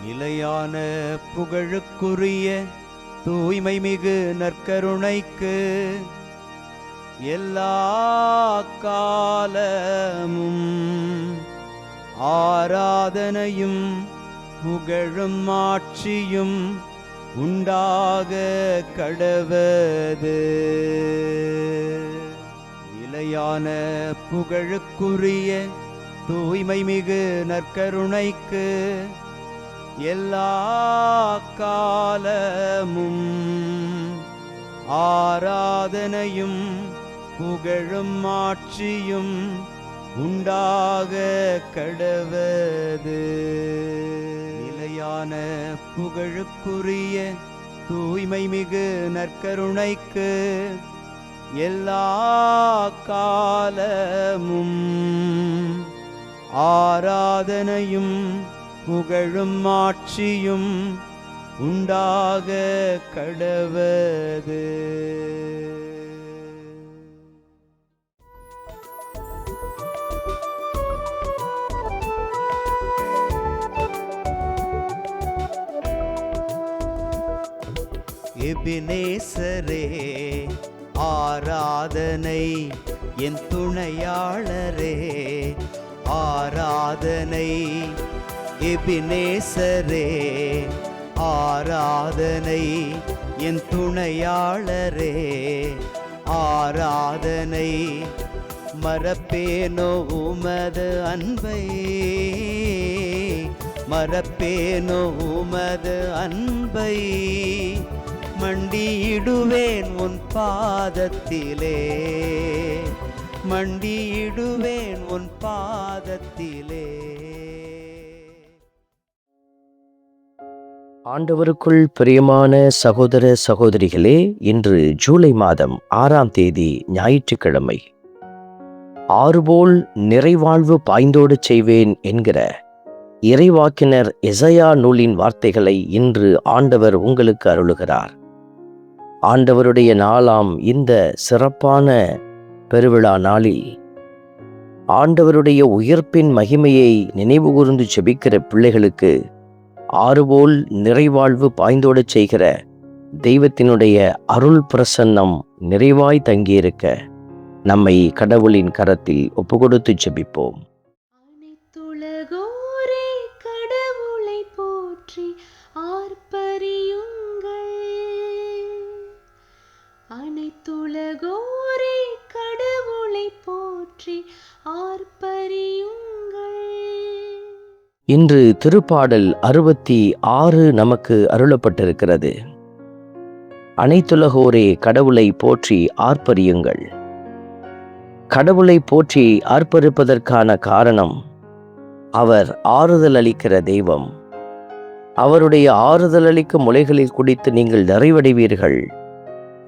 நிலையான புகழுக்குரிய தூய்மை மிகு நற்கருணைக்கு எல்லா காலமும் ஆராதனையும் புகழும் ஆட்சியும் உண்டாக கடவது. நிலையான புகழுக்குரிய தூய்மை மிகு நற்கருணைக்கு எல்லா காலமும் ஆராதனையும் புகழும் ஆட்சியும் உண்டாக கடவது. நிலையான புகழுக்குரிய தூய்மை மிகு நற்கருணைக்கு எல்லா காலமும் ஆராதனையும் புகழும் ஆட்சியும் உண்டாக கடவது. எபினேசரே ஆராதனை, என் துணையாளரே ஆராதனை. எபினேசரே ஆராதனை, என் துணையாளரே ஆராதனை. மறப்பேனோ உமது அன்பை, மறப்பேனோ உமது அன்பை. மண்டியிடுவேன் உன் பாதத்திலே, மண்டியிடுவேன் உன் பாதத்திலே. ஆண்டவருக்குள் பிரியமான சகோதர சகோதரிகளே, இன்று ஜூலை மாதம் 6ஆம் தேதி ஞாயிற்றுக்கிழமை. ஆறுபோல் நிறைவாழ்வு பாய்ந்தோடு செய்வேன் என்கிற இறைவாக்கினர் எசையா நூலின் வார்த்தைகளை இன்று ஆண்டவர் உங்களுக்கு அருளுகிறார். ஆண்டவருடைய நாளாம் இந்த சிறப்பான பெருவிழா நாளில் ஆண்டவருடைய உயிர்ப்பின் மகிமையை நினைவுகூர்ந்து செபிக்கிற பிள்ளைகளுக்கு ஆறுபோல் நிறைவாழ்வு பாய்ந்தோடச் செய்கிற தெய்வத்தினுடைய அருள் பிரசன்னம் நிறைவாய் தங்கியிருக்க நம்மை கடவுளின் கரத்தில் ஒப்புக்கொடுத்து செபிப்போம். அனைத்துலகோரே கடவுளை போற்றி ஆர்ப்பரியுங்கள். அனைத்துலகோரே கடவுளை போற்றி ஆர்ப்பரியுங்கள். இன்று திருப்பாடல் 66 நமக்கு அருளப்பட்டிருக்கிறது. அனைத்துலகோரே கடவுளை போற்றி ஆர்ப்பரியுங்கள். கடவுளை போற்றி ஆர்ப்பரிப்பதற்கான காரணம், அவர் ஆறுதல் அளிக்கிற தெய்வம். அவருடைய ஆறுதல் அளிக்கும் முலைகளில் குடித்து நீங்கள் நிறைவடைவீர்கள்,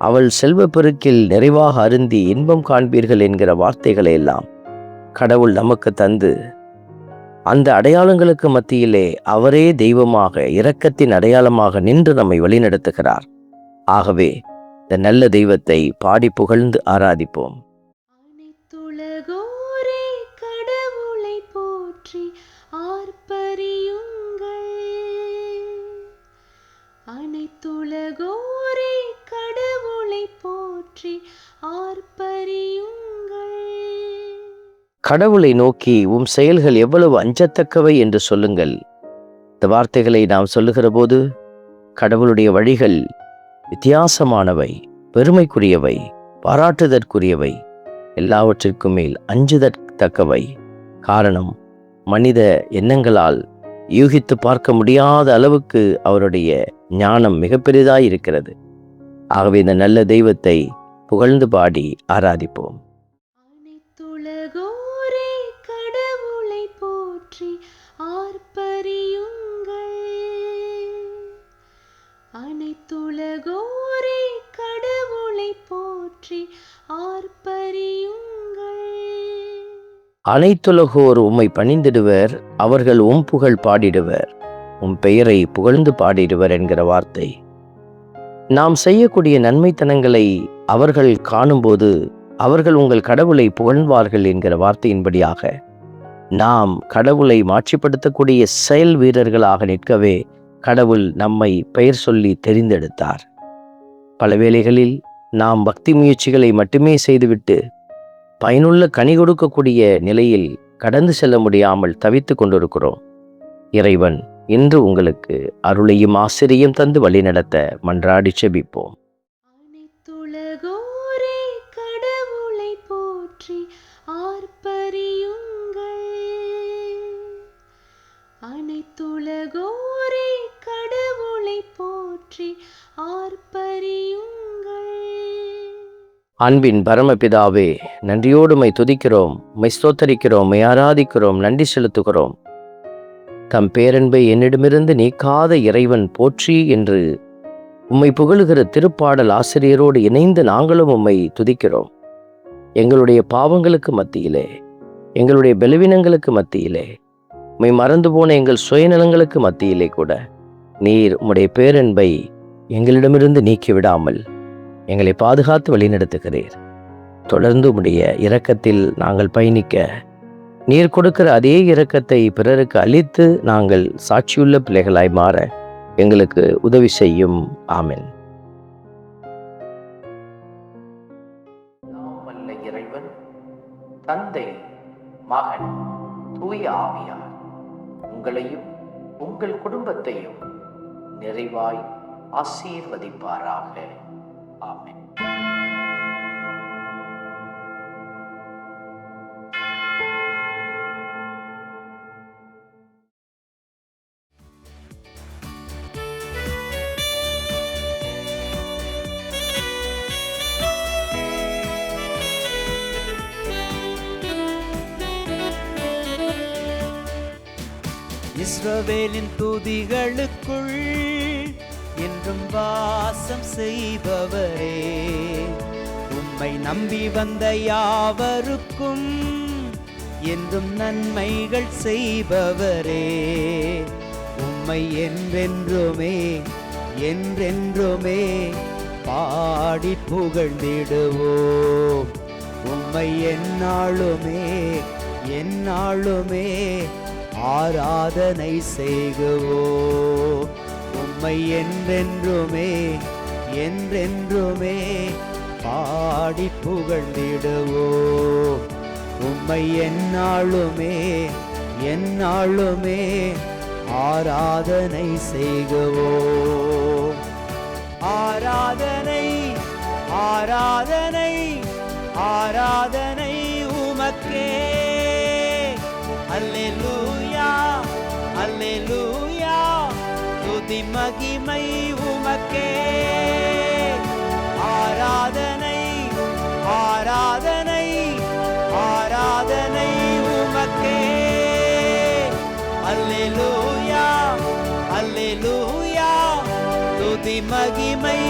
அவள் செல்வ பெருக்கில் நிறைவாக அருந்தி இன்பம் காண்பீர்கள் என்கிற வார்த்தைகளை எல்லாம் கடவுள் நமக்கு தந்து, அந்த அடையாளங்களுக்கு மத்தியிலே அவரே தெய்வமாக இரக்கத்தின் அடையாளமாக நின்று நம்மை வழிநடத்துகிறார். ஆகவே இந்த நல்ல தெய்வத்தை பாடி புகழ்ந்து ஆராதிப்போம். அனைத்துலகோரே கடவுளை போற்றி ஆர்ப்பரியுங்கள். அனைத்துலகோரே கடவுளை போற்றி ஆர்ப்பரியுங்கள். கடவுளை நோக்கி உம் செயல்கள் எவ்வளவு அஞ்சத்தக்கவை என்று சொல்லுங்கள். இந்த வார்த்தைகளை நாம் சொல்லுகிற போது கடவுளுடைய வழிகள் வித்தியாசமானவை, பெருமைக்குரியவை, பாராட்டுதற்குரியவை, எல்லாவற்றிற்கும் மேல் அஞ்சுதற்கத்தக்கவை. காரணம், மனித எண்ணங்களால் யூகித்து பார்க்க முடியாத அளவுக்கு அவருடைய ஞானம் மிக பெரிதாய் இருக்கிறது. ஆகவே இந்த நல்ல தெய்வத்தை புகழ்ந்து பாடி ஆராதிப்போம். அனைத்துலகோரே கடவுளை போற்றி ஆர்ப்பரியுங்கள். அனைத்துலகோரே கடவுளை போற்றி ஆர்ப்பரியுங்கள். அனைத்துலகோர் உம்மை பணிந்திடுவர், அவர்கள் உம் புகழ் பாடிடுவர், உம் பெயரை புகழ்ந்து பாடிடுவர் என்கிற வார்த்தை. நாம் செய்யக்கூடிய நன்மைத்தனங்களை அவர்கள் காணும்போது அவர்கள் உங்கள் கடவுளை புகழ்வார்கள் என்கிற வார்த்தையின்படியாக நாம் கடவுளை மாட்சிப்படுத்தக்கூடிய செயல் வீரர்களாக நிற்கவே கடவுள் நம்மை பெயர் சொல்லி தெரிந்தெடுத்தார். பல வேளைகளில் நாம் பக்தி முயற்சிகளை மட்டுமே செய்துவிட்டு பயனுள்ள கனி கொடுக்கக்கூடிய நிலையில் கடந்து செல்ல முடியாமல் தவித்து கொண்டிருக்கிறோம். இறைவன் இன்று உங்களுக்கு அருளையும் ஆசிரியம் தந்து வழிநடத்த மன்றாடி செபிப்போம். அனைத்துலகோரே கடவுளை போற்றி ஆர்ப்பரியுங்கள். அனைத்துலகோரே கடவுளை போற்றி ஆர்ப்பரியுங்கள். அன்பின் பரமபிதாவே, நன்றியோடு மை துதிக்கிறோம், மை ஸ்தோத்தரிக்கிறோம், மை ஆராதிக்கிறோம், நன்றி செலுத்துகிறோம். தம் பேரன்பை என்னிடமிருந்து நீக்காத இறைவன் போற்றி என்று உம்மை புகழுகிற திருப்பாடல் ஆசிரியரோடு இணைந்து நாங்களும் உம்மை துதிக்கிறோம். எங்களுடைய பாவங்களுக்கு மத்தியிலே, எங்களுடைய பலவீனங்களுக்கு மத்தியிலே, உம்மை மறந்து போன எங்கள் சுயநலங்களுக்கு மத்தியிலே கூட நீர் உம்முடைய பேரன்பை எங்களிடமிருந்து நீக்கிவிடாமல் எங்களை பாதுகாத்து வழிநடத்துகிறீர். தொடர்ந்து உம்முடைய இரக்கத்தில் நாங்கள் பயணிக்க, நீர் கொடுக்கிற அதே இரக்கத்தை பிறருக்கு அளித்து நாங்கள் சாட்சியுள்ள பிள்ளைகளாய் மாற எங்களுக்கு உதவி செய்யும். ஆமென். இறைவன் தந்தை, மகன், தூய ஆவியார் உங்களையும் உங்கள் குடும்பத்தையும் நிறைவாய் ஆசீர்வதிப்பாராக. ஆமென். இஸ்ரவேலின் துதிகளுக்குள் என்றும் வாசம் செய்பவரே, உம்மை நம்பி வந்த யாவருக்கும் என்றும் நன்மைகள் செய்பவரே, உம்மை என்றென்றுமே என்றென்றுமே பாடி புகழ்ந்திடுவோம். உம்மை எந்நாளுமே எந்நாளுமே ஆராதனை செய்குவோம். உம்மை என்றென்றுமே என்றென்றுமே பாடி புகழ்ந்திடுவோம். உம்மை எந்நாளுமே எந்நாளுமே ஆராதனை செய்குவோம். ஆராதனை ஆராதனை ஆராதனை உமக்கே. அல்லேலூயா அல்லேலூயா, துதி மகிமை உமக்கே. ஆராதனை ஆராதனை ஆராதனை உமக்கே. அல்லேலூயா அல்லேலூயா, துதி மகிமை